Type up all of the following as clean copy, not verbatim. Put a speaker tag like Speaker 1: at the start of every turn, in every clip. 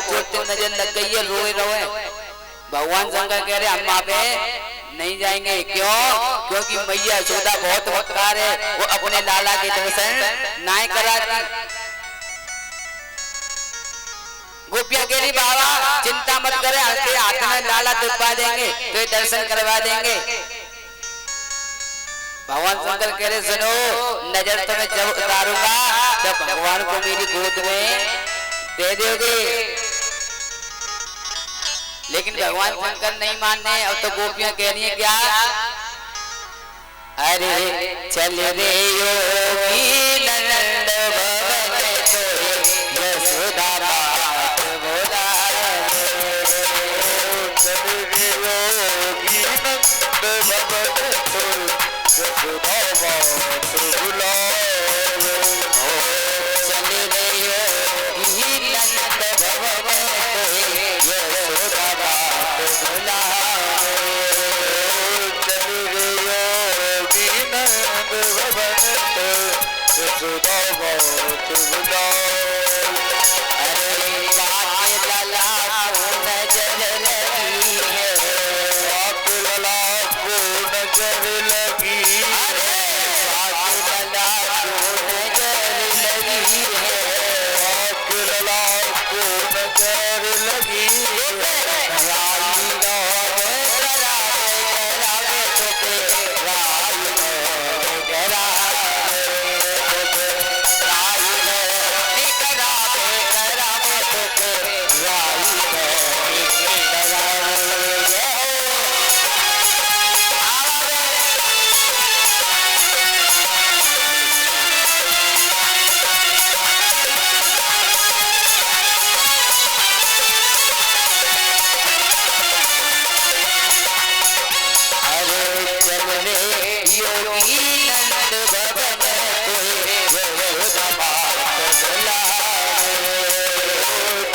Speaker 1: बहुत जोर नजर लग गई है, रोए रोए। भगवान शंकर कह रहे हम वहां पे नहीं जाएंगे। क्यों? क्योंकि मैया यशोदा बहुत वक्कार है, वो अपने लाला के दर्शन ना कराती। गोपियां कह रही बाबा चिंता मत करे, आपके हाथ में लाला दिखवा देंगे तो दर्शन करवा देंगे। भगवान शंकर कह रहे सुनो, नजर तो मैं जब उतारूंगा जब भगवान को मेरी गोद में दे दोगे। लेकिन भगवान शंकर नहीं मानने। अब तो गोपियां कह रही है क्या? अरे चल रे योगी नंद भवन तो यशोदा बात बोला चल रे योगी नंद भवन तो यशोदा बात बोला चल रे योगी नंद भवन तो यशोदा बात बोला चल रे योगी नंद भवन तो यशोदा बात बोला। अरे पाक लला को नजर लगी है, पाक लला को नजर लगी है, पाक लला को नजर लगी है, पाक लला को नजर लगी है। राई नो करावे तोके, राई नो करावे तोके, राई नो करावे तोके, राई नो करावे। अरे चल रे योगी नंद भवन तो यशोदा बात बोला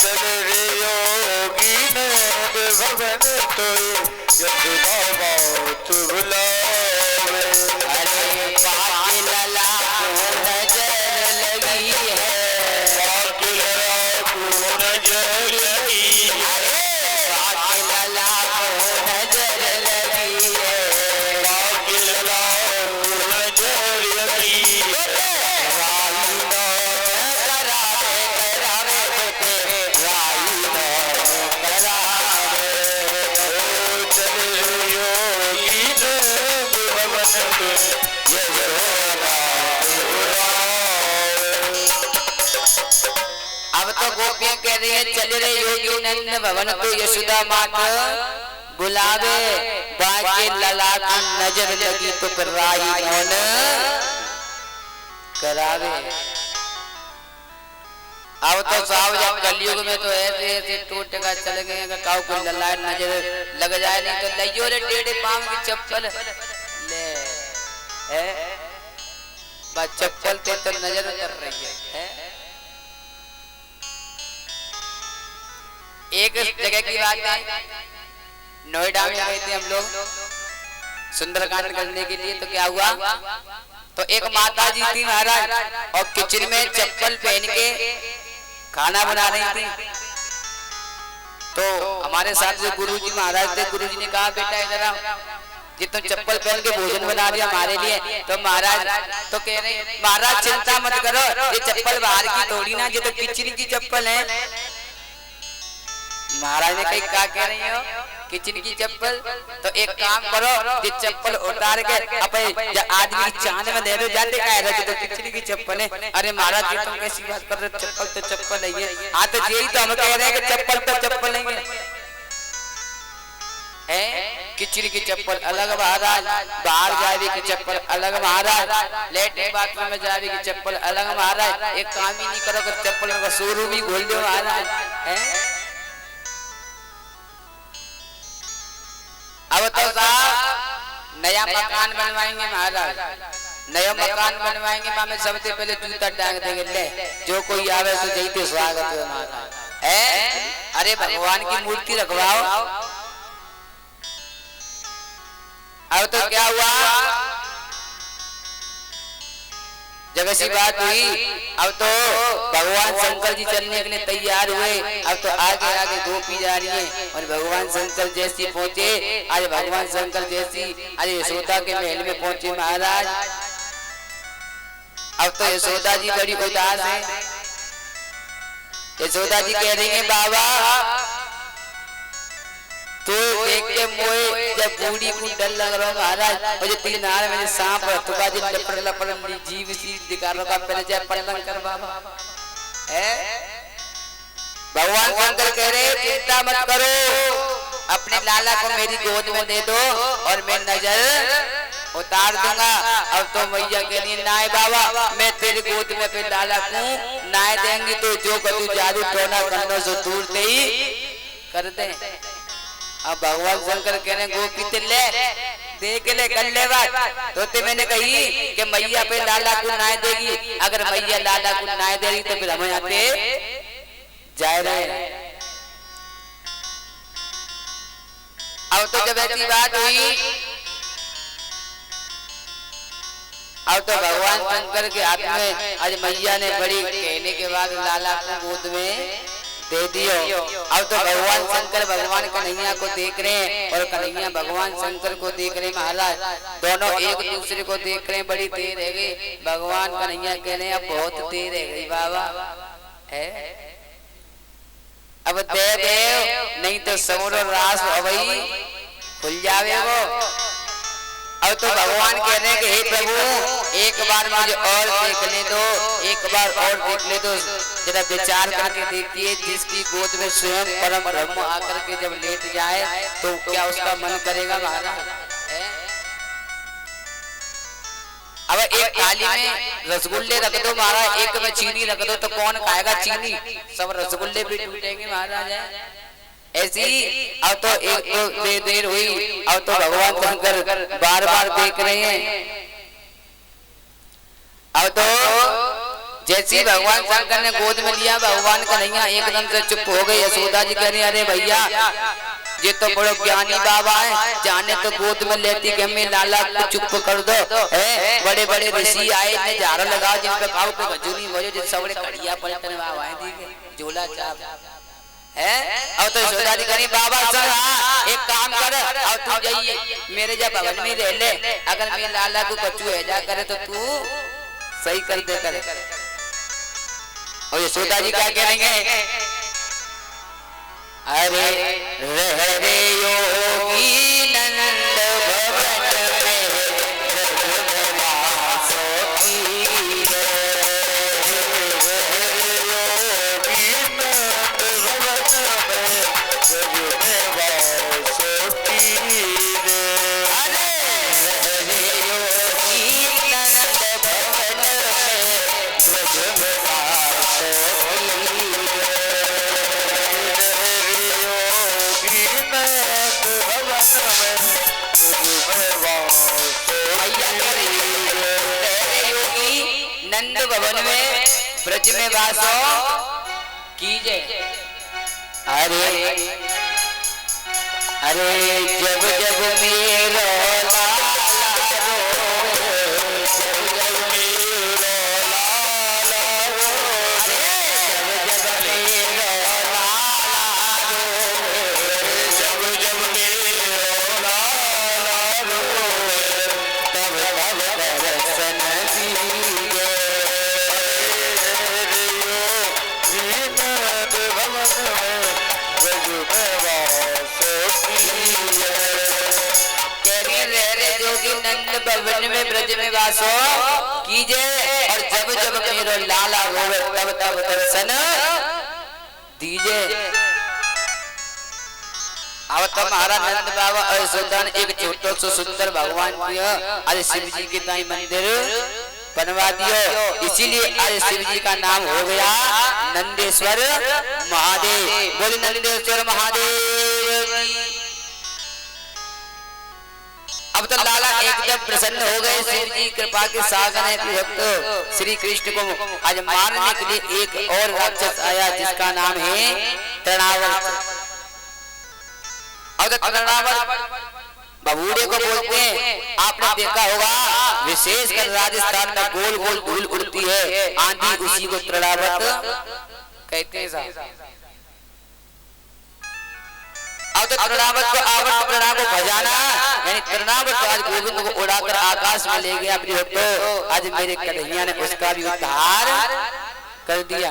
Speaker 1: चल रे योगी नंद भवन तो यशोदा बात बोला। अरे पाक लला को नजर लगी है, पाक लला को नजर लगी है, पाक लला को नजर लगी है, पाक लला को नजर लगी है। राई नो करावे तोके, राई नो करावे चल रे योगी नंद भवन तो यशोदा बोला। अब तो गोपियां कह रही है चल रे योगी नंद भवन को यशोदा मात बुलावे, बाके लला को नजर लगी तो राई कौन करावे। अब तो साहब जब कलयुग में तो ऐसे ऐसे टोटे का चल गए हैं काऊ को लला नजर लग जाए, नहीं तो लइयो रे टेढ़े पांव की चप्पल ले है बस चप्पल पे तो नजर उतर रही है। एक जगह की बात है, नोएडा में गए थे हम लोग सुंदरकांड करने के लिए। तो क्या हुआ, तो एक माता जी थी महाराज और किचन में चप्पल पहन के खाना बना रही थी। तो हमारे साथ जो गुरुजी महाराज थे, गुरुजी ने कहा बेटा इधर आओ, ये तो चप्पल पहन के भोजन बना दिया हमारे लिए। तो महाराज तो कह रहे महाराज चिंता मत करो, ये चप्पल बाहर की थोड़ी ना, ये तो किचन की चप्पल है। महाराज ने कही क्या कह रही हो, किचन की चप्पल? तो एक काम करो, ये चप्पल उतार के अपने आदमी की चांद में दे दो, जाते कह रहे तो किचन की चप्पल है। अरे महाराज जी तुम कैसी बात कर रहे हो, चप्पल तो चप्पल है ये। हाँ तो यही तो हम कह रहे हैं कि चप्पल तो चप्पल नहीं है, किचन की चप्पल अलग महाराज, बाहर जावे की चप्पल अलग महाराज, लेटरिन बाथरूम में जावे की चप्पल अलग महाराज। एक काम ही नहीं करो, चप्पल का शोरूम ही खोल दो महाराज है। अब तो साहब नया मकान बनवाएंगे महाराज, नया मकान बनवाएंगे में सबसे पहले जूता टांग देंगे, ले जो कोई आवे तो जैसे स्वागत है महाराज है। अरे भगवान की मूर्ति रखवाओ। अब तो क्या हुआ, जब ऐसी बात हुई अब तो भगवान शंकर जी चलने के लिए तैयार हुए। अब तो आगे आगे गोपी जा रही है और भगवान शंकर जैसी पहुंचे। आज भगवान शंकर जैसी आज यशोदा के महल में पहुंचे महाराज। अब तो यशोदा जी बड़ी उदास है। यशोदा जी कह रही है बाबा तो देख के मोए जब बूढ़ी को डर लग रहा महाराज और जो तीन नार में सांप तुका जी लपड़ लपड़ जीव सी दिखा रहा पहले जाए पलंग कर बाबा है। भगवान शंकर कह रहे चिंता मत करो अपने लाला को मेरी गोद में दे दो और मैं नजर उतार दूंगा। अब तो मैया कह रही नाय बाबा मैं तेरी गोद में फिर लाला को नाय देंगी तो जो कभी जादू टोना करने से दूर से ही कर दे। अब भगवान शंकर कहने गोपी तिल्ले देख ले कर ले बात तो मैंने कही कि मैया पे लाला को नाय देगी। अगर मैया लाला को नाय देगी तो फिर हम यहाँ पे जाए रहे। अब तो जब ऐसी बात हुई अब तो भगवान शंकर के हाथ में आज मैया ने बड़ी कहने के बाद लाला को गोद में दे दियो। अब तो भगवान शंकर भगवान कन्हैया को देख रहे हैं और कन्हैया भगवान शंकर को देख रहे हैं महाराज। दोनों एक दूसरे को देख रहे हैं। बड़ी देर रह गई। भगवान कन्हैया कह रहे हैं अब बहुत देर रह गई बाबा है अब दे देव नहीं तो समूरो रास अवई खुल जावे वो। अब तो भगवान कह रहे हैं कि हे प्रभु एक बार मुझे और देख ले दो एक बार और देख ले दो। जरा विचार करके देखिए जिसकी गोद में स्वयं परम ब्रह्म आकर के जब लेट जाए तो क्या उसका मन करेगा महाराज। अब एक थाली में रसगुल्ले रख दो महाराज एक में चीनी रख दो तो कौन खाएगा चीनी। सब रसगुल्ले भी टूटेंगे महाराज। ऐसी अब तो एक तो देर हुई। अब तो भगवान शंकर बार बार देख रहे हैं। अब तो जैसे भगवान शंकर ने गोद में लिया भगवान कन्हैया एकदम से चुप हो गए। यशोदा जी कह रही अरे भैया ये तो बड़ो ज्ञानी बाबा है जाने तो गोद में लेती कि हमें लाला को चुप कर दो है। बड़े बड़े ऋषि आए ने झाड़ा लगाओ जिनका खाओ पे खजूरी भोजो जिस सबड़े कड़िया पलटन बाबा है झोला चाप है। अब तो यशोदा जी करी बाबा सुन एक काम कर अब तू जाइए मेरे जब भवन में रह ले अगर मेरे लाला को कचू ऐजा करे तो तू सही कर दे कर। और यशोदा जी क्या कहेंगे अरे रह रे योगी नंद भवन में नंद भवन में ब्रज में वासो कीजे। अरे अरे जब जब मेरो भवन में ब्रज में वासो कीजे और जब जब मेरो लाला रोवे तब तब दर्शन दीजे। अब तो महाराज नंद बाबा और सुल्तान एक छोटो सो सुंदर भगवान दियो अरे शिव जी के ताई मंदिर बनवा दियो। इसीलिए आज शिव जी का नाम हो गया नंदेश्वर महादेव। बोले नंदेश्वर महादेव। अब तो लाला एकदम प्रसन्न हो गए। शिव जी कृपा के सागर है भक्त श्री कृष्ण को आज मारने के लिए एक और राक्षस आया जिसका नाम है तृणावर्त। अब तो तृणावर्त बबूढ़े को बोलते हैं। आपने देखा होगा विशेषकर राजस्थान में गोल गोल धूल उड़ती है, आंधी उसी को तृणावत कहते हैं साहब। अब तो तृणावत को आवर्त तृणा को भजाना, यानी तृणावत आज गोविंद को उड़ाकर आकाश में ले गया अपनी भक्तों। आज मेरे कन्हैया ने उसका भी उद्धार कर दिया।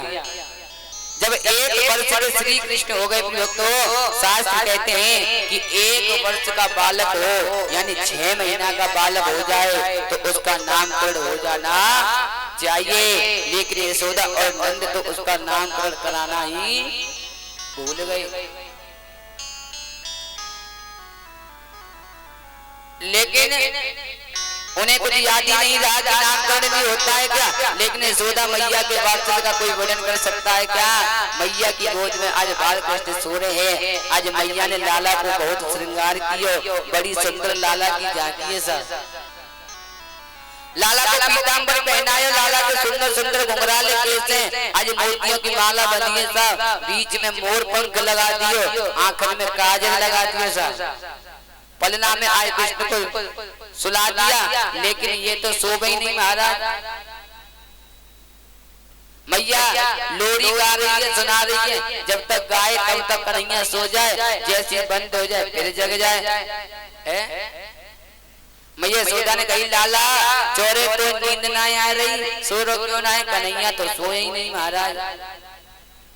Speaker 1: जब 1 वर्ष के श्री कृष्ण हो गए भक्तों, शास्त्र कहते हैं कि 1 वर्ष का बालक हो यानी 6 महीना का बालक हो जाए तो उसका नामकरण हो जाना चाहिए। लेकिन यशोदा और नंद तो उसका नामकरण कराना ही भूल गए। लेकिन उन्हें कुछ याद ही नहीं रहा कि नामकरण भी होता है क्या। लेकिन यशोदा मैया के वात्सल्य का कोई वर्णन कर सकता है क्या। मैया की गोद में आज बाल कृष्ण सो रहे हैं। आज मैया ने लाला को बहुत श्रृंगार किया, बड़ी सुंदर लाला की झांकी है सर। लाला को पीतांबर पहनाया, लाला के सुंदर सुंदर घुंघराले केस हैं, आज मोतियों की माला बनी है साहब। बीच में मोर पंख लगा दियो, आंखों में काजल लगा दियो साहब। पलना में आए कृष्ण को सुला दिया, लेकिन ये तो सो गई नहीं महाराज। मैया लोरी गा रही है, सुना रही है। जब तक गाए तब तक कन्हैया सो जाए, जैसे बंद हो जाए फिर जग जाए। मैया यशोदा ने कही लाला चोरे तो नींद ना आ रही, सो रो क्यों ना है। कन्हैया तो सोए ही नहीं महाराज।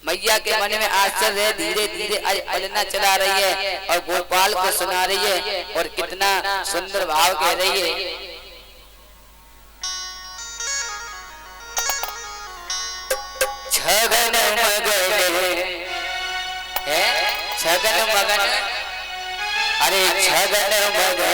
Speaker 1: मैया के मन में आश्चर्य है, धीरे धीरे आज पलना चला रही है और गोपाल को सुना रही है और कितना सुंदर भाव कह रही है। छगन मगन है, छगन मगन, अरे छगन मगन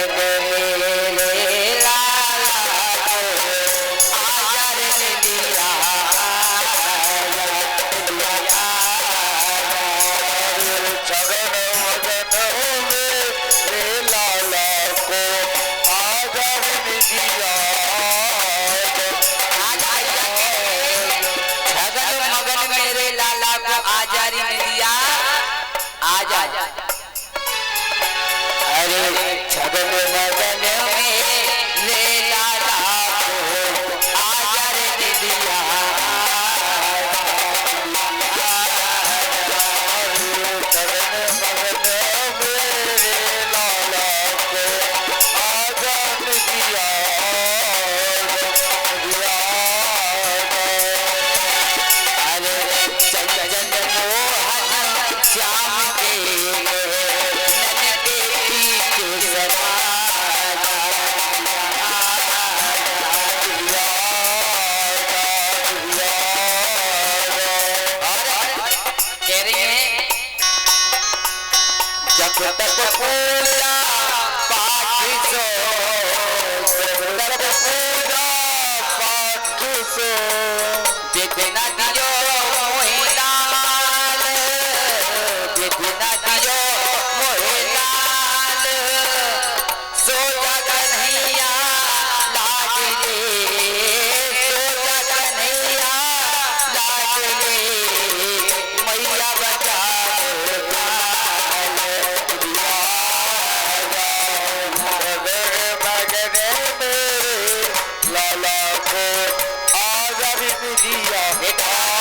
Speaker 1: मेरे लाला आजा रे दिया। अरे छगन मगन मेरे लाला को आजा रे दिया। लाला को आजा रे दिया।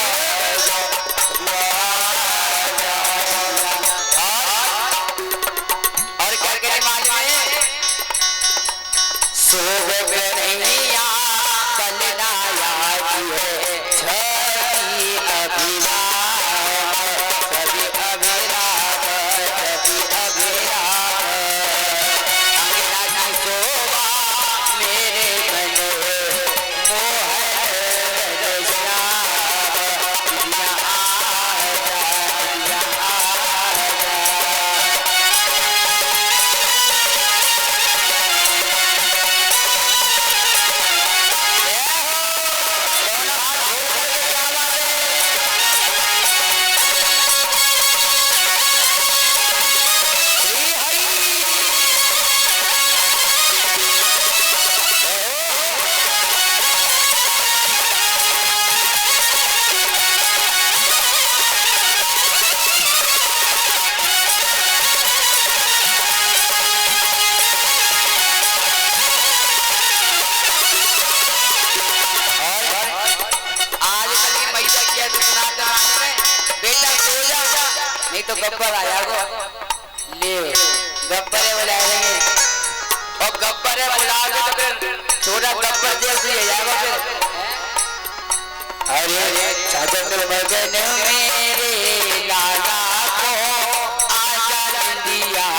Speaker 1: नहीं तो गब्बर आया गो ले गब्बरे बुलाएंगे और गब्बरे बुलाओगे तो फिर छोटा गब्बर जैसे ही जाएगा फिर। अरे छजन मगन मेरे लाला को आजा दिया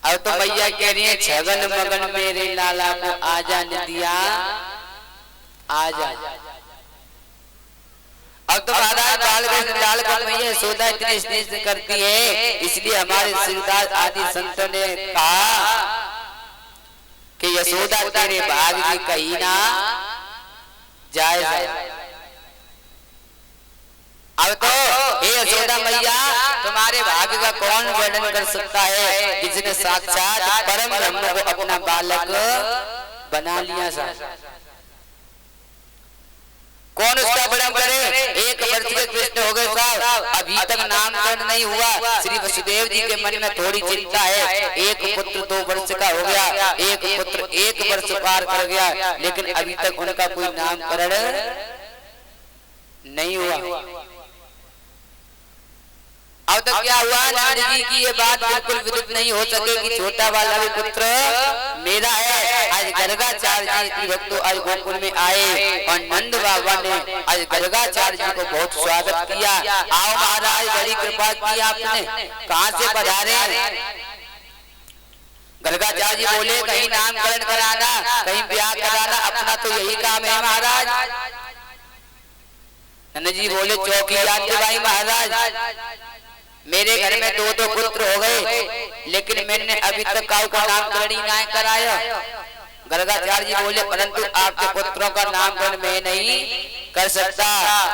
Speaker 1: अब तो मैया कह रही है छगन मगन मेरे लाला को आजा दिया आजा। अब तो महाराज बाल लाल को मैया यशोदा इतनी स्नेह से करती है, इसलिए हमारे सिरदार आदि संतों ने कहा कि यशोदा तेरे भाग की कहीं ना जाए। अब तो हे यशोदा मैया तुम्हारे भाग्य का कौन वर्णन कर सकता है जिसने साक्षात परम ब्रह्म को अपना बालक बना लिया सा। कौन उसका वर्णन करे। एक वर्ष के कृष्ण हो गए साहब, अभी तक नामकरण नहीं हुआ। श्री वसुदेव जी के मन में थोड़ी चिंता है। एक पुत्र 2 वर्ष का हो गया, एक पुत्र 1 वर्ष पार कर गया, लेकिन अभी तक उनका कोई नामकरण नहीं हुआ। अब तक क्या हुआ, नंद जी की ये बात बिल्कुल विदित नहीं हो सकेगी, छोटा वाला भी पुत्र मेरा है। आज गर्गाचार्य जी भक्तों आज गोकुल में आए और नंद बाबा ने आज गर्गाचार्य जी को बहुत स्वागत किया। आओ महाराज, बड़ी कृपा की आपने, कहाँ से पधारे। गर्गाचार्य जी बोले कहीं नामकरण कराना, कहीं ब्याह कराना, अपना तो यही काम है महाराज। नंद जी बोले चौकी जानते भाई महाराज, मेरे घर में 2 पुत्र हो गए, लेकिन मैंने अभी तक काऊ का नामकरण ही नहीं कराया। गर्गाचार्य जी बोले परंतु आपके पुत्रों का नामकरण मैं नहीं कर सकता,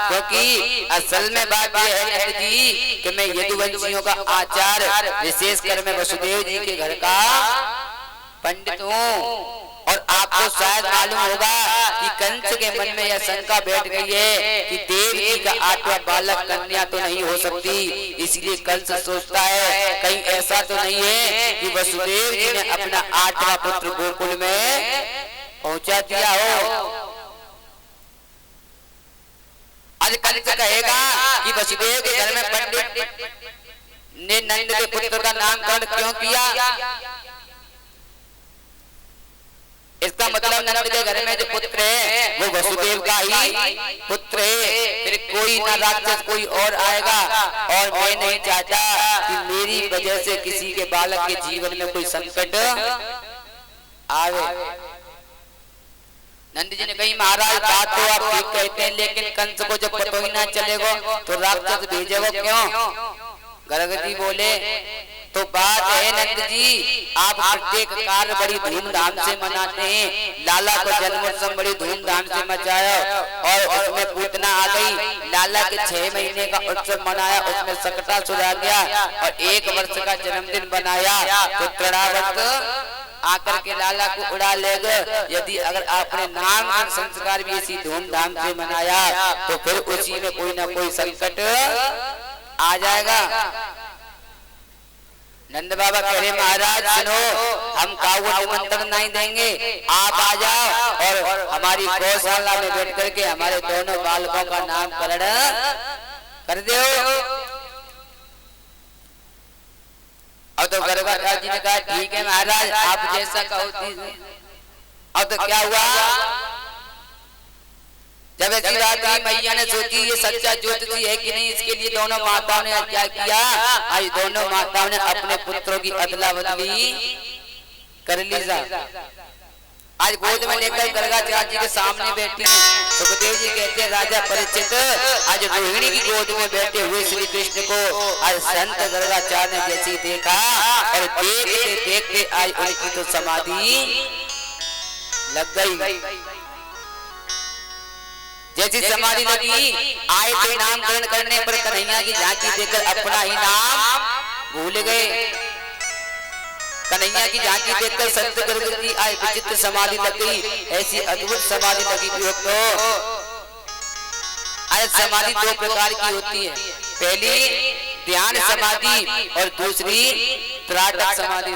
Speaker 1: क्योंकि असल में बात यह है नंद जी कि मैं यदुवंशियों का आचार्य, विशेषकर मैं वसुदेव जी के घर का पंडित हूँ। और आपको शायद मालूम होगा कि कंस के मन में यह शंका बैठ गई है कि देव जी का 8वां बालक कन्या तो नहीं हो सकती, इसलिए कंस सोचता है कहीं ऐसा तो नहीं है कि वसुदेव जी ने अपना 8वां पुत्र गोकुल में पहुंचा दिया हो। आज कंस कहेगा कि वसुदेव के घर में पंडित ने नंद के पुत्र का नामकरण क्यों किया। इसका मतलब नंद के घर में जो पुत्र है वो वसुदेव का ही पुत्र है, फिर कोई ना राक्षस कोई और आएगा। और मैं नहीं चाहता कि मेरी वजह से किसी के बालक के जीवन में कोई संकट आवे। नंद जी ने कही महाराज बात तो आप ठीक कहते हैं, लेकिन कंस को जब पता ही ना चलेगा तो राक्षस भेजेगा क्यों। गर्ग जी बोले तो बात है नंद जी, आप प्रत्येक कार्य बड़ी धूमधाम से मनाते हैं। लाला को जन्मोत्सव बड़ी धूमधाम से मचाया और उसमें पूतना आ गई। लाला के 6 महीने का उत्सव मनाया, उसमें सकटा सुधा गया और 1 वर्ष का जन्मदिन बनाया तो तड़ावत आकर के लाला को उड़ा लेगा। यदि अगर आपने नाम संस्कार भी इसी धूमधाम से मनाया तो फिर उसी में कोई ना कोई संकट आ जाएगा। नंद बाबा कह रहे महाराज सुनो, हम काऊ निमंत्रण नहीं देंगे, आप आ जाओ और हमारी गौशाला में बैठ करके हमारे दोनों बालकों का नामकरण कर दो। और तो गर्गाचार्य जी ने कहा ठीक है महाराज, आप जैसा कहो। और तो क्या हुआ, जब ऐसी बात हुई मैया ने सोची ये सच्चा ज्योतिषी है कि नहीं, इसके लिए दोनों माताओं ने क्या किया, आज दोनों माताओं ने अपने पुत्रों की अदला बदली कर ली। आज गोद में लेकर गर्गाचार्य जी के सामने बैठी हैं। सुखदेव जी कहते हैं राजा परीक्षित, आज रोहिणी की गोद में बैठे हुए श्री कृष्ण को आज संत गर्गाचार्य ने जैसे देखा और देखते देखते आज उनकी तो समाधि लग गई। जैसी समाधि लगी, आए थे नामकरण करने पर कन्हैया की झांकी देखकर अपना ही नाम भूल गए। कन्हैया की झांकी देखकर संत गर्ग की आए विचित्र समाधि लग गई। ऐसी अद्भुत समाधि लगी तो आज समाधि दो प्रकार की होती है, पहली ध्यान समाधि और दूसरी त्राटक समाधि।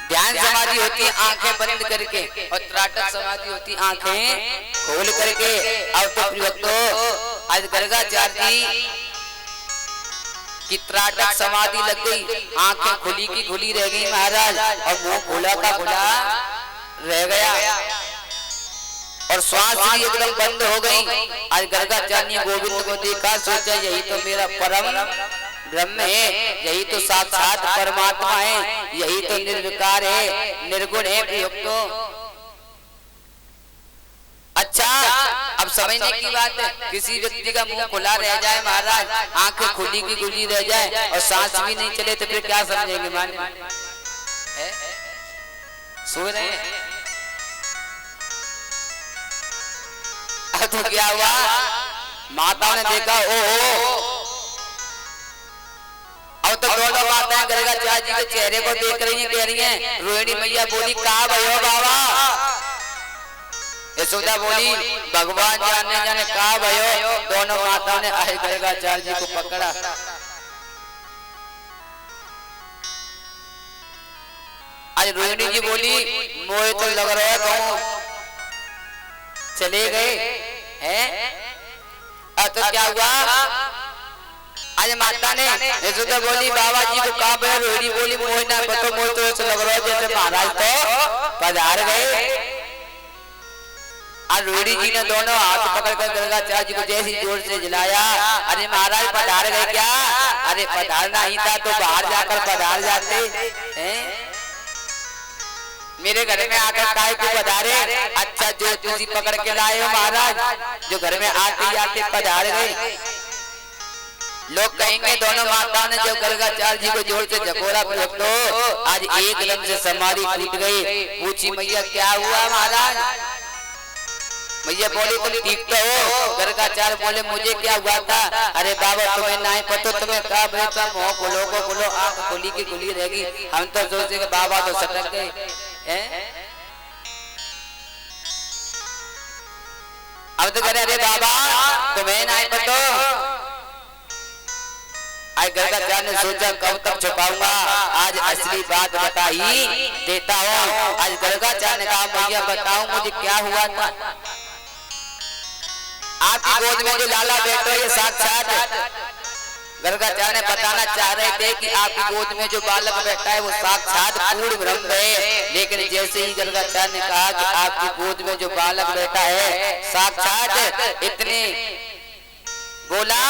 Speaker 1: ध्यान समाधि होती है आंखें बंद करके और त्राटक समाधि होती है आंखें खोल करके। अब तो प्रियभक्तों आज गर्गाचार्य जी की त्राटक समाधि लग गई, आंखें खुली की खुली रह गई महाराज और मुंह खुला का खुला रह गया और श्वास भी एकदम बंद हो गई। आज गर्गाचार्य ने गोविंद को देखा, सोचा यही तो मेरा परम ब्रह्म है, यही तो साक्षात परमात्मा है, यही तो निर्विकार है, निर्गुण है। प्रियभक्तों अच्छा अब समझने की बात है, किसी व्यक्ति का मुंह खुला रह जाए महाराज, आंखें खुली की खुली रह जाए और सांस भी नहीं चले तो फिर क्या समझेंगे, माने सो रहे हैं। तो क्या हुआ, माता ने देखा ओ अब तो दोनों माताएं गर्गाचार्य जी के चेहरे को देख रही हैं, कह रही हैं। रोहिणी मैया बोली कहा भयो बाबा, यशोदा बोली भगवान जाने जाने कहा भयो। दोनों माताओं ने आए गर्गाचार्य जी को पकड़ा। आज रोहिणी जी बोली मोहे तो लग रहा है कहूं चले गए हैं। अब तो क्या हुआ, आज माता ने यशोदा बोली बाबा जी को कहा भयो। रोहिणी बोली मोहे ना बतो, मोहे तो ऐसा लग रहा है जैसे महाराज तो पधार गए। आज रोहिणी जी ने दोनों हाथ पकड़कर गर्गाचार्य जी को जैसे जोर से जलाया, अरे महाराज पधार गए क्या, अरे पधारना ही था तो बाहर जाकर पधार जाते हैं, मेरे घर में आकर काहे को पधारे। अच्छा जो तुझी पकड़ के लाए हो महाराज, जो घर में आते आते पधार गए। लोग कहेंगे दोनों माताओं ने जो गर्गाचार्य जी को जोर से झकोरा तो आज एकदम से समाधि टूट गई। पूछी मैया क्या हुआ महाराज, मैया बोली तुम ठीक तो हो। गर्गाचार्य बोले मुझे क्या हुआ था, अरे बाबा तुम्हें नहीं पता, तुम्हें कहा बेटा मुंह खोलो को बोलो, आंख खुली की खुली रहेगी। हम तो सोचे कि बाबा तो सटक गए हैं। अब तो करे अरे बाबा तुम्हें नहीं पता। आज गर्गाचार्य ने सोचा कब तक छुपाऊंगा, आज असली बात बता ही देता हूँ। आज गर्गाचार्य ने कहा भैया बताऊं मुझे क्या हुआ था। आपकी गोद में जो लाला बैठा है ये साक्षात गर्गाचार्य ने बताना चाह रहे थे कि आपकी गोद में जो बालक बैठा है वो साक्षात पूर्ण ब्रह्म है। लेकिन जैसे ही गर्गाचार्य ने कहा कि आपकी गोद में जो बालक बैठा है साक्षात, इतने बोला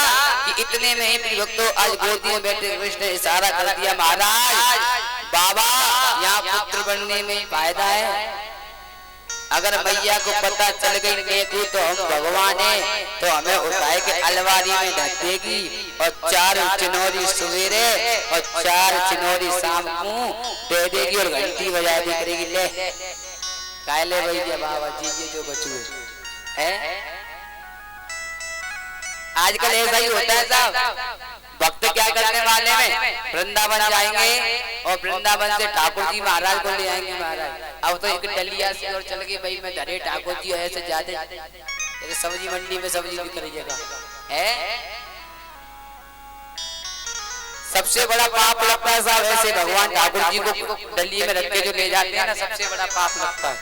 Speaker 1: कि इतने में ही भक्तों आज गोदी में बैठे कृष्ण ने इशारा कर दिया महाराज बाबा यहाँ पुत्र बनने में फायदा है। अगर मैया को पता चल गई देखू तो हम भगवान है तो हमें उठाए के अलमारी में ढक देगी और 4 चिनोरी सवेरे और 4 चिनोरी शाम को दे देगी और घंटी बजा दी करेगी। ले काले भैया बाबा जी ये जो बचू है आजकल ऐसा ही होता है साहब। भक्त क्या करने वाले में वृंदावन जाएंगे और वृंदावन से ठाकुर जी महाराज को ले आएंगे महाराज। अब तो एक टलिया से और चल गई भाई मैं धरे ठाकुर जी ऐसे ज्यादा सब्जी मंडी में सब्जी बिक रही है। सबसे बड़ा पाप लगता है साहब ऐसे भगवान ठाकुर जी को डलिए में रख के जो ले जाते हैं ना, सबसे बड़ा पाप लगता है।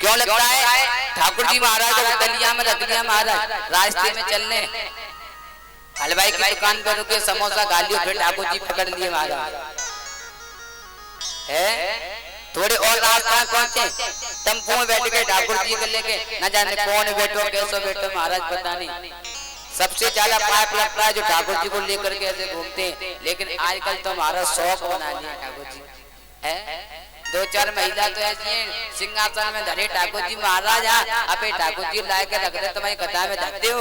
Speaker 1: क्यों लगता है? ठाकुर जी महाराज को डलिया में रख दिया महाराज, रास्ते में चलने हलवाई की दुकान पर रुके समोसा खा लियो, फिर ठाकुर जी पकड़ लिए महाराज है। थोड़े और रास्ता पहुंचे टेम्पो में बैठ के ठाकुर जी को लेके न जाने कौन बैठो कैसे बैठो महाराज पता नहीं। सबसे ज्यादा पाप लगता है जो ठाकुर जी को लेकर के ऐसे घूमते हैं। लेकिन आजकल तो हमारा शौक बना लिया ठाकुर जी है। 2-4 महिला तो ऐसी हैं सिंहासन में धरे ठाकुर जी महाराज अपे ठाकुर जी ला के रख दे, तुम्हारी कथा में धरते हो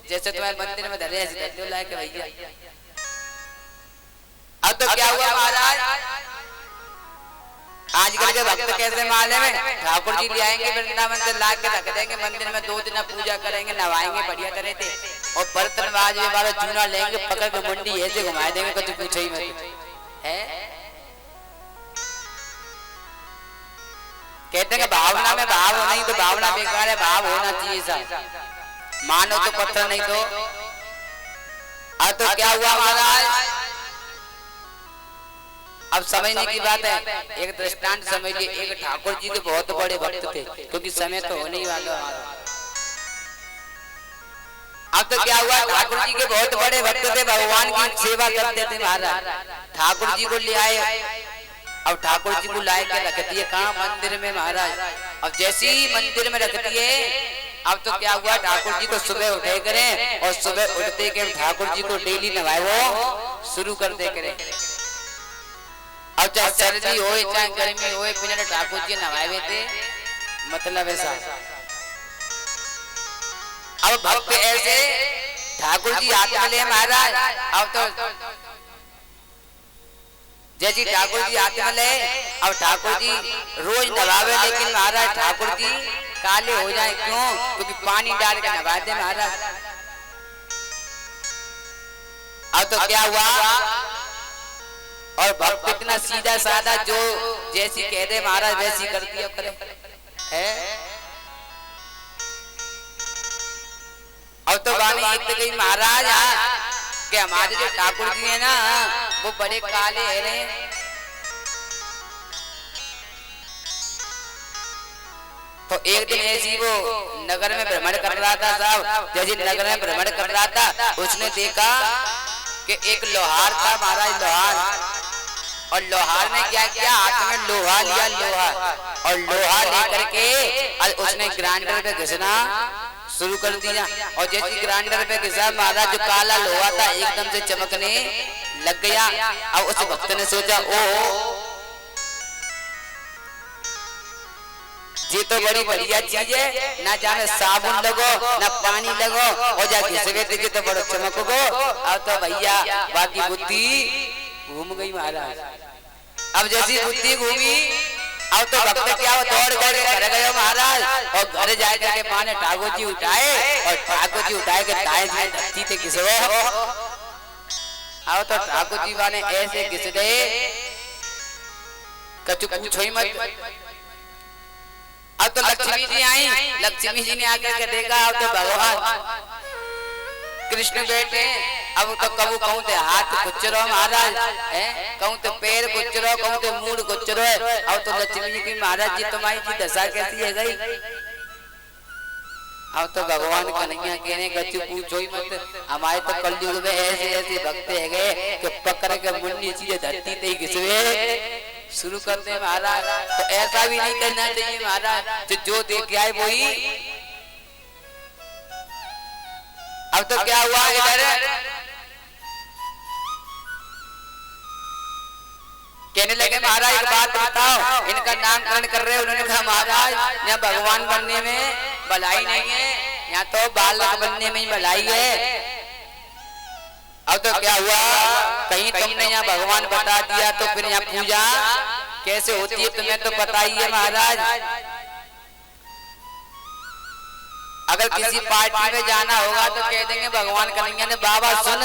Speaker 1: जैसे तुम्हारे मंदिर में धरे ऐसे धरते हो ला के भैया। अब तो क्या हुआ महाराज, आजकल के भक्त कैसे माले में ठाकुर जी ले आएंगे वृंदावन से ला के रख देंगे, मंदिर में 2 दिन पूजा करेंगे, नवाएंगे बढ़िया तरह से और बर्तन बाज में बारो चूना लेंगे पकड़ के मुंडी ऐसे घुमा देंगे कुछ पूछे ही मत है। कहते हैं भावना में भाव नहीं तो भावना बेकार है, भाव होना चाहिए साहब, मानो तो पत्थर नहीं तो। अब तो क्या हुआ महाराज, अब समझने की बात है, एक दृष्टांत समझिए। एक ठाकुर जी के बहुत बड़े भक्त थे, क्योंकि समय तो होने ही वाला हमारा। अब तो क्या हुआ, ठाकुर जी के बहुत बड़े भक्त थे, भगवान की सेवा करते थे महाराज। ठाकुर जी को ले आए, अब ठाकुर जी को लाए के रख दिए कहाँ, मंदिर में महाराज। अब जैसे ही मंदिर में रख दिए, अब तो क्या हुआ, ठाकुर जी को सुबह उठे करें और सुबह उठते के ठाकुर जी को डेली नवाए वो शुरू कर दे करें। अब चाहे सर्दी हो चाहे गर्मी हो बिना ठाकुर जी नवाए थे, मतलब ऐसा। अब भक्त ऐसे ठाकुर जी हाथ में ले महाराज, अब तो जैसी ठाकुर जी हाथ में ले, अब ठाकुर जी रोज नवावे, लेकिन महाराज ठाकुर जी काले हो जाए क्यों, क्योंकि पानी डाल के नवा दे महाराज। अब तो क्या हुआ, और भक्त इतना सीधा साधा जो जैसी कह दे महाराज वैसी कर दिया करे है। अब तो बानी एक गई महाराज कि हमारे जो ठाकुर जी है ना वो बड़े काले है। तो एक दिन ऐसी वो नगर में भ्रमण कर रहा था साहब, जैसे नगर में भ्रमण कर रहा था उसने देखा कि एक लोहार था महाराज, लोहार। और लोहार ने क्या किया, हाथ में लोहा लिया, लोहा, और लोहा लेकर के उसने ग्राइंडर पे घिसना शुरू कर दिया। और जैसे ग्राइंडर पे घिसा महाराज जो काला लोहा था एकदम से चमकने लग गया। अब उस भक्त ने सोचा ओ ये तो बड़ी बढ़िया चीज है, ना जाने साबुन लगो ना पानी लगो और जा घिसवे थे तो बड़ा चमकोगो। अब तो भैया बाकी बुद्धि घूम गई महाराज। अब जैसी बुद्धि घूमी, अब तो भक्त क्या दौड़ गए घर गए महाराज, और घर जाए जाके माने ठाकुर जी उठाए और ठाकुर जी उठाए के ताए में धरती थे घिसो। अब तो ठाकुर जी वाले ऐसे घिस गए कछु पूछो ही मत। अब तो लक्ष्मी जी आई, लक्ष्मी जी ने आकर के देखा, अब तो भगवान कृष्ण बैठे। अब तो कबू कहूँ तो हाथ कुचरो महाराज है, कहूँ तो पैर कुचरो, कहूँ तो मूड कुचरो। अब तो लक्ष्मी जी की महाराज जी तुम्हारी जी दशा कैसी है गई। अब तो भगवान कन्हैया कहने कछु पूछो ही मत, हमारे तो कलयुग में ऐसे ऐसे भक्त है गए कि पकड़ के मुन्नी चीजें धरती ते घिसवे शुरू करते महाराज। तो ऐसा भी नहीं करना चाहिए महाराज, जो देख आए वही। अब तो क्या हुआ इधर, कहने लगे महाराज एक बात बताओ, इनका नामकरण कर रहे हैं। उन्होंने कहा महाराज यहाँ भगवान बनने में भलाई नहीं है, यहाँ तो बालक बनने में ही भलाई है। अब तो क्या हुआ, कहीं तुमने यहाँ भगवान बता दिया तो फिर यहाँ पूजा कैसे होती है तुम्हें तो पता ही है महाराज। अगर किसी पार्टी में जाना होगा तो कह देंगे भगवान कन्हैया ने बाबा सुन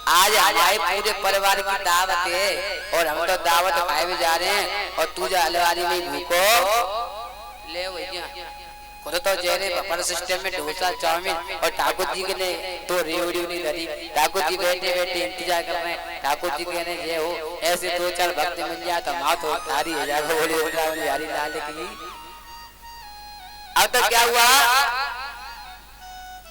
Speaker 1: आज हमारे पूरे परिवार की दावत है और हम तो दावत खाए भी जा रहे हैं और तू जा अलवारी में भूखो ले भैया खुद तो जेरे बफर सिस्टम में डोसा चाउमीन और ठाकुर जी के ने तो रेवड़ी नहीं धरी। ठाकुर जी बैठे बैठे इंतजार कर रहे हैं। ठाकुर जी कहने ये हो ऐसे 2-4 भक्त मिल जाए तो माँ तो थारी हो जाएगा बोले हरी लाल की। अब तो क्या हुआ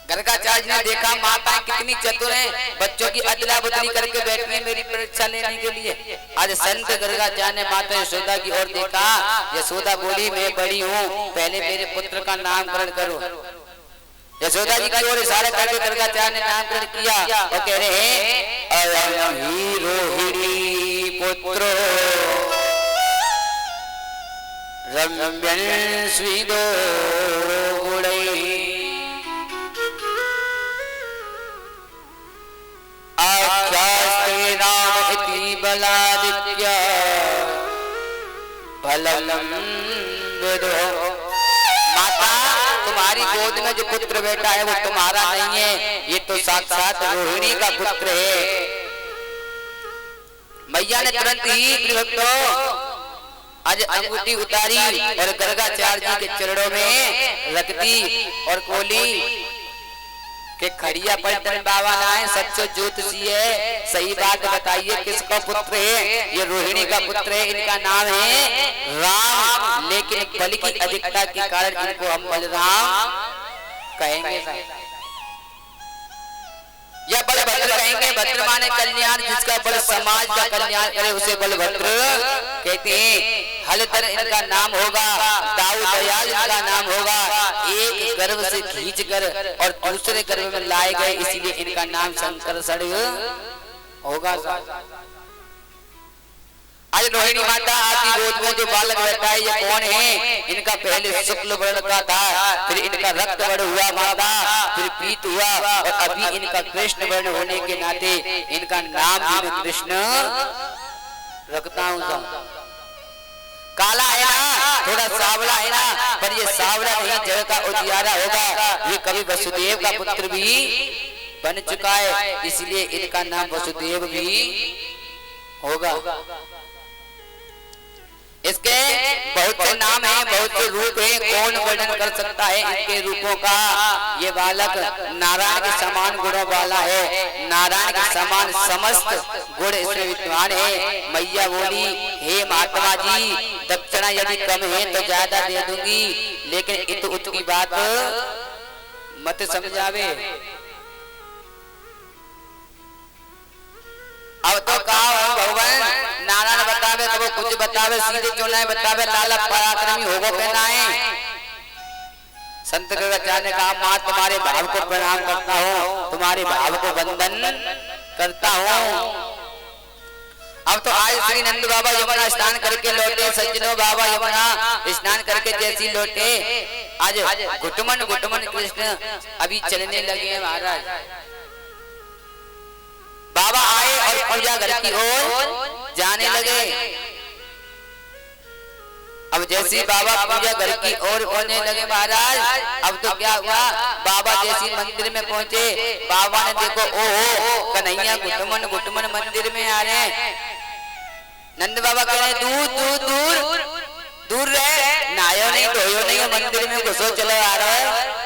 Speaker 1: गर्गाचार्य ने देखा माताएं कितनी चतुर हैं बच्चों की अदला बदली करके बैठी हैं मेरी परीक्षा लेने के लिए। आज संत गर्गाचार्य ने माता यशोदा की ओर देखा। यशोदा बोली मैं बड़ी हूँ पहले मेरे पुत्र का नामकरण करो। यशोदा जी की ओर इशारा करके गर्गाचार्य ने नामकरण किया और कह रहे हैं रोहिणी पुत्रो रम्यन स्वीदो गुणै आख्यास्ते नाम इति बलादित्य फलम विदो। माता तुम्हारी गोद में जो पुत्र बैठा है वो तुम्हारा नहीं है ये तो साक्षात रोहिणी का पुत्र है। मैया ने तुरंत ही भक्तों आज अंगूठी उतारी और गर्गाचार्य जी के चरणों में रख दी और बोली कि खड़िया पलटन बाबा ना है सच्चो ज्योतिषी है सही बात बताइए किसका पुत्र है। ये रोहिणी का पुत्र है इनका नाम है राम लेकिन बल की अधिकता के कारण इनको हम बलराम कहेंगे या बलभद्र कहेंगे। भद्र माने कल्याण जिसका बल समाज का कल्याण करे उसे बलभद्र कहते हैं। हलधर इनका नाम होगा दाऊ दयाल इनका नाम होगा। एक गर्भ से खींच कर और दूसरे गर्भ में लाए गए इसलिए इनका नाम शंकरषण होगा। आज रोहिणी माता आपकी गोद में जो बालक बैठा है ये कौन है। इनका पहले शुक्ल वर्ण का था फिर इनका रक्त वर्ण हुआ माता फिर पीत हुआ और अभी इनका कृष्ण वर्ण होने के नाते इनका नाम भी मैं कृष्ण रखता हूँ। काला है ना थोड़ा सावला है ना पर ये सावला नहीं जग का उजियारा होगा। ये कभी वसुदेव का पुत्र भी बन चुका है इसलिए इनका नाम वसुदेव भी होगा। इसके बहुत से नाम हैं बहुत से रूप हैं कौन वर्णन कर सकता है इनके रूपों का। ये बालक नारायण के समान गुणों वाला है। नारायण के समान समस्त गुण इसमें विद्वान है। मैया बोली हे महात्मा जी दक्षिणा यदि कम है तो ज्यादा दे दूंगी लेकिन इत उत की बात मत समझावे। अब तो कहा भगवान नारायण बतावे तो वो कुछ बतावे सीधे क्यों नहीं बतावे लाला पराक्रमी होगो कहना है। संत गर्गाचार्य ने कहा मां तुम्हारे भाव को प्रणाम करता हूँ तुम्हारे भाव को वंदन करता हूँ। अब तो आज श्री नंद बाबा यमुना स्नान करके लौटे। सज्जनों बाबा यमुना स्नान करके जैसी लौटे आज घुटमन घुटमन कृष्ण अभी चलने लगे महाराज। बाबा आए और पूजा घर की ओर जाने लगे। अब जैसे बाबा पूजा घर की ओर होने लगे महाराज अब तो क्या हुआ बाबा जैसी मंदिर में पहुंचे बाबा ने देखो ओ कन्हैया घुटमन घुटमन मंदिर में आ रहे हैं। नंद बाबा कह रहे दूर दूर दूर दूर रहे नायो नहीं धोयो नहीं मंदिर में घुसो चले आ रहा है।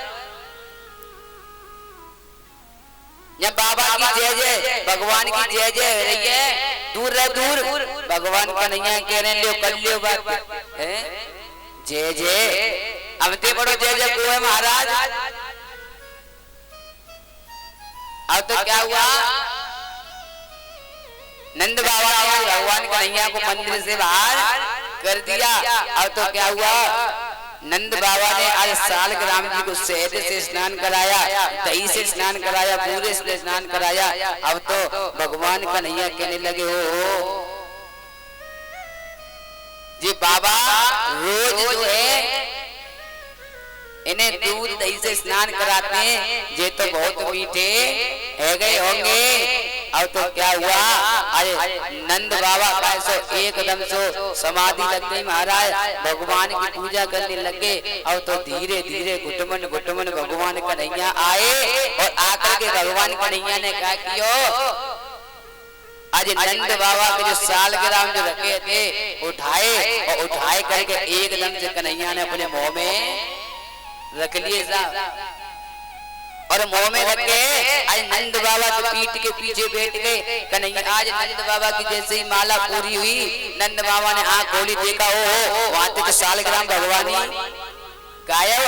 Speaker 1: या बाबा की जय जय भगवान की जय जय हो रही है दूर रह दूर भगवान कन्हैया कह रहे लियो कर लियो बात है जय जय। अब ते बड़ो जय जय को है महाराज। अब तो क्या हुआ नंद बाबा ने भगवान कन्हैया को मंदिर से बाहर कर दिया। अब तो क्या हुआ नंद बाबा ने आज साल ग्राम जी को शहद से स्नान कराया दही से स्नान कराया पूरे से स्नान कराया। अब तो भगवान कन्हैया कहने लगे हो जी बाबा रोज जो है इन्हें दूध दही से स्नान कराते हैं ये तो बहुत मीठे है गए होंगे अब तो क्या हुआ, अरे नंद बाबा का सो एकदम सो समाधि लग गई महाराज, भगवान की पूजा करने लगे। अब तो धीरे धीरे घुटमन घुटमन भगवान कन्हैया आए और आकर के भगवान कन्हैया ने क्या किया, आज नंद बाबा के जो सालग्राम जो रखे थे उठाए और उठाए करके एकदम से कन्हैया ने अपने मुंह में रख लिए साहब, और मुंह में रख के आज नंद बाबा की पीठ के पीछे बैठ गए कन्हैया। आज नंद बाबा की जैसे ही माला पूरी हुई, नंद बाबा ने आंख खोली, देखा ओ वहां तो सालग्राम भगवानी गायब।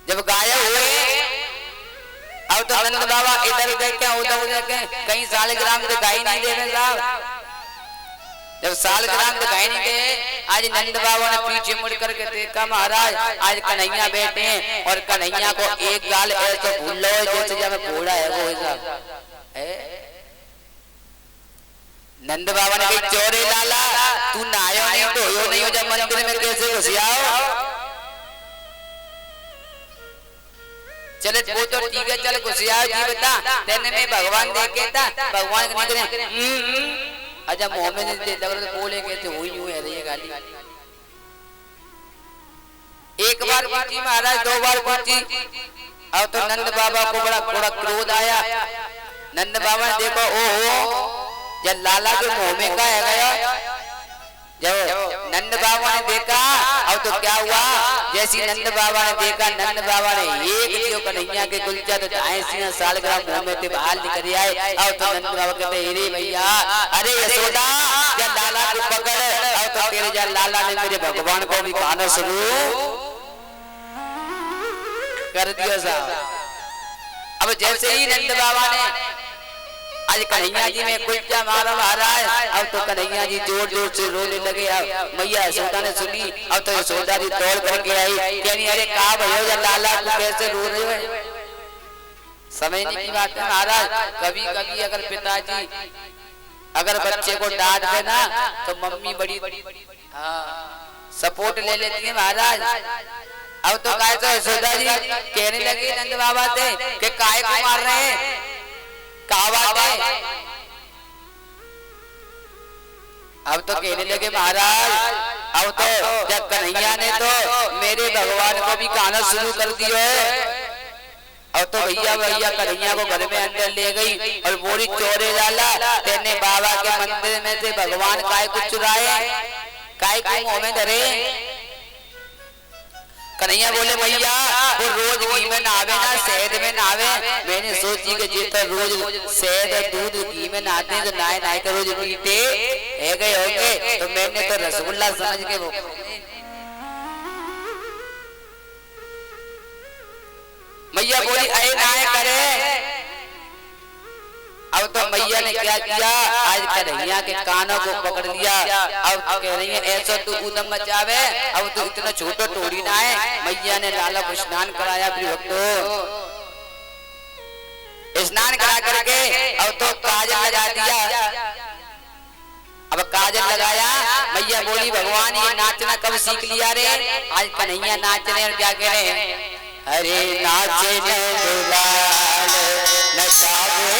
Speaker 1: जब गायब हुए, अब तो नंद बाबा इधर देखे उधर देखे, कहीं सालग्राम दिखाई नहीं दे रहे साहब। जब सालग्राम दिखाई नहीं दे, आज नंद बाबा ने पीछे मुड़ करके देखा महाराज, आज कन्हैया बैठे हैं और कन्हैया को एक गाल ऐसे भूल लो जैसे जब घोड़ा है वो ऐसा। नंद बाबा ने कही, चोरे लाला तू नहायो नहीं धोयो नहीं हो, जब मंदिर में कैसे घुसियाओ। चले वो तो ठीक है, चल घुसियाओ जी बता, तेने में भगवान देखे था, भगवान के अच्छा मुंह में नहीं देता तो बोले कहते वही यूं है ये गाली। एक बार पूछी महाराज, दो बार पूछी, अब तो नंद बाबा को बड़ा क्रोध आया। नंद बाबा ने देखो ओहो, जब लाला के मुंह में का है गया। जब नंद बाबा ने देखा, अब तो क्या हुआ, जैसी नंद बाबा ने देखा, नंद बाबा ने एक दियो कन्हैया के कुलचा तो ऐसी सालग्राम मुंह में थे बाहर निकल आए। अब तो नंद बाबा कहते अरे भैया, अरे यशोदा जब लाला को पकड़, अब तो तेरे जब लाला ने मेरे भगवान को भी खाना शुरू कर दिया साहब। अब जैसे ही नंद बाबा ने आज कन्हैया जी में कुलचा मारा महाराज, अब तो कन्हैया जी जोर जोर से रोने लगे। मैया यशोदा ने सुनी, अब तो यशोदा जी दौड़ करके आई, कहनी अरे कहा भयो जब लाला को कैसे रो रहे हो। समझने की बात है महाराज, कभी कभी अगर पिताजी अगर बच्चे को डांट देना तो मम्मी बड़ी सपोर्ट ले लेती है महाराज। अब तो काय तो यशोदा जी कहने लगी नंद बाबा से कि काय को मार रहे हैं, अब तो कहने लगे महाराज, अब तो जब कन्हैया ने तो मेरे भगवान को भी गाना शुरू कर दिया है। अब तो भैया भैया कन्हैया को घर में अंदर ले गई और बोली चोरे लाला, तेने बाबा के मंदिर में से भगवान काय को चुराए, काय को मुंह में धरे। कन्हैया बोले भैया वो रोज घी में नहावे ना, शहद में नहावे। मैंने सोची कि जी तो रोज शहद दूध घी में नहाते हैं, तो नहाए नहाए कर रोज मीठे है गए होंगे, तो मैंने तो रसगुल्ला समझ के वो मैया बोली अरे नहाए करे। अब तो मैया ने क्या किया, आज कन्हैया के कानों को पकड़ लिया। अब कह रही है ऐसा तू उदम मचावे, अब तो इतना छोटा टोरी ना है। मैया ने लाला को स्नान कराया, प्रिय भक्तों स्नान करा करके अब तो काजल लगा दिया। अब काजल लगाया, मैया बोली भगवान ये नाचना कब सीख लिया रे। आज कन्हैया नाच रहे और क्या कह रहे हैं, अरे नाचे लाल नचावे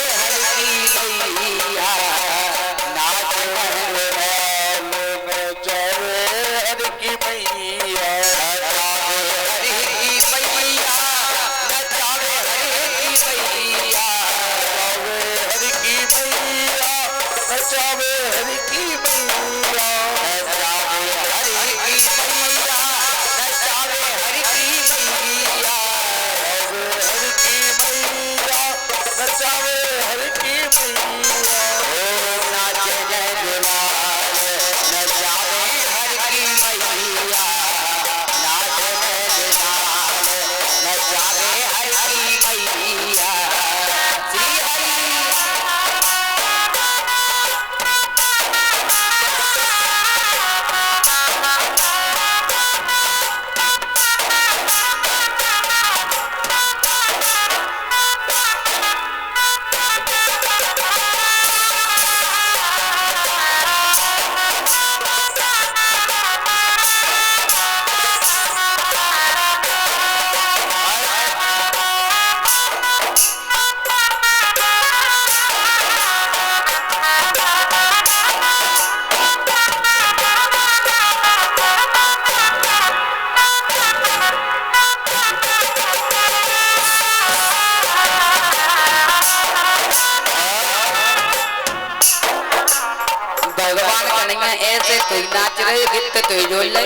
Speaker 1: ऐसे तू नाच रहे गीत तू जोड़ ले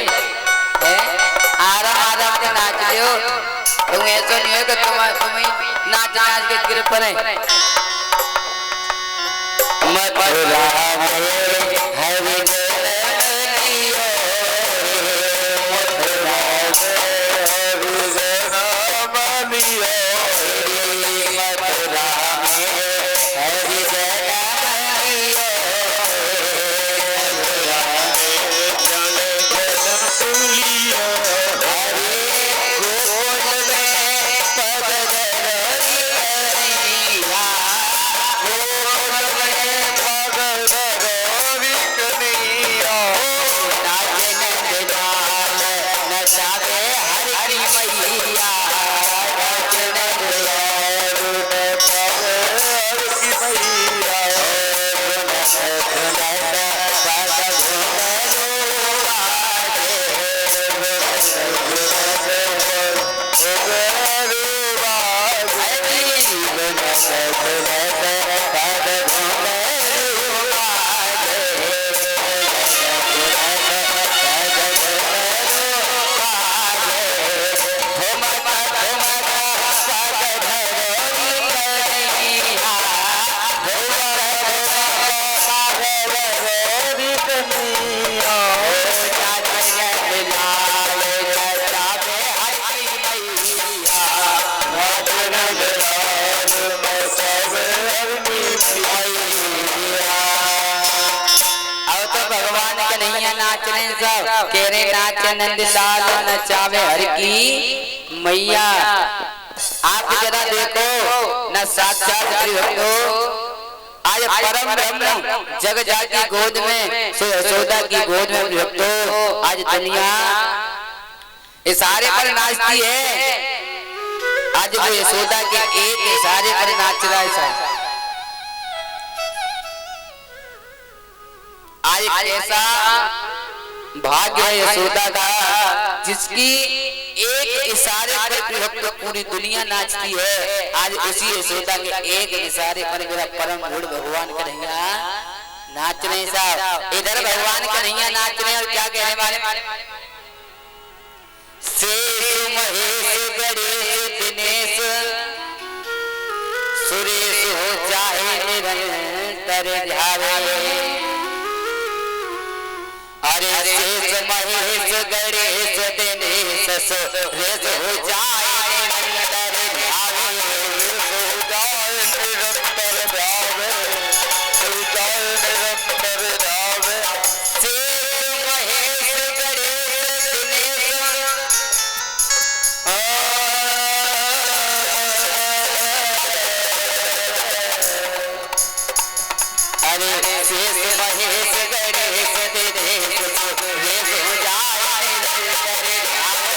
Speaker 1: आराम आराम से नाच लियो तुम ऐसा नहीं है कि तुम नाच नाच के गिर पड़े मथुरा में हरि जनियो मथुरा में हरि जनियो मथुरा में हरि जनियो कह रहे नाच नंद लाल नचावे हर की मैया। आप जरा देखो न साक्षात हो आज परम ब्रह्म जग जाती गोद में यशोदा की गोद में भक्तो आज दुनिया इशारे पर नाचती है। आज वो यशोदा के एक इशारे पर नाच रहा है। आज ऐसा भाग्य है यशोदा का जिसकी एक इशारे पर भक्त पूरी दुनिया नाचती है। आज उसी यशोदा के एक इशारे पर मेरा परम गुरु भगवान कन्हैया नाच रहे साहब। इधर भगवान कन्हैया नाच रहे और क्या कहने वाले शेष महेश गणेश दिनेश सुरेश हो चाहे निरंतर ध्यावे। अरे शेष महेश गणेश दिनेश सुरेश हो जाए निरंतर ध्यावे। हो जाए निरंतर ध्यावे हो जाए निरंतर ध्यावे। शेष महेश गणेश दिनेश अरे शेष महेश गणेश दिनेश सुरेश हो जाए निरंतर ध्यावे।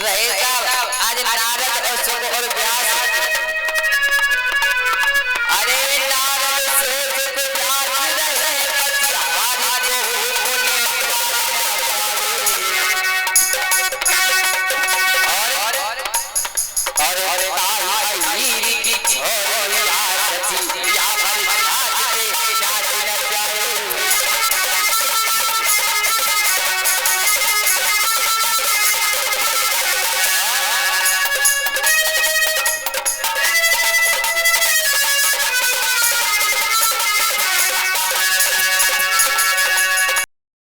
Speaker 1: रहे साहब आज नारद और शुक और व्यास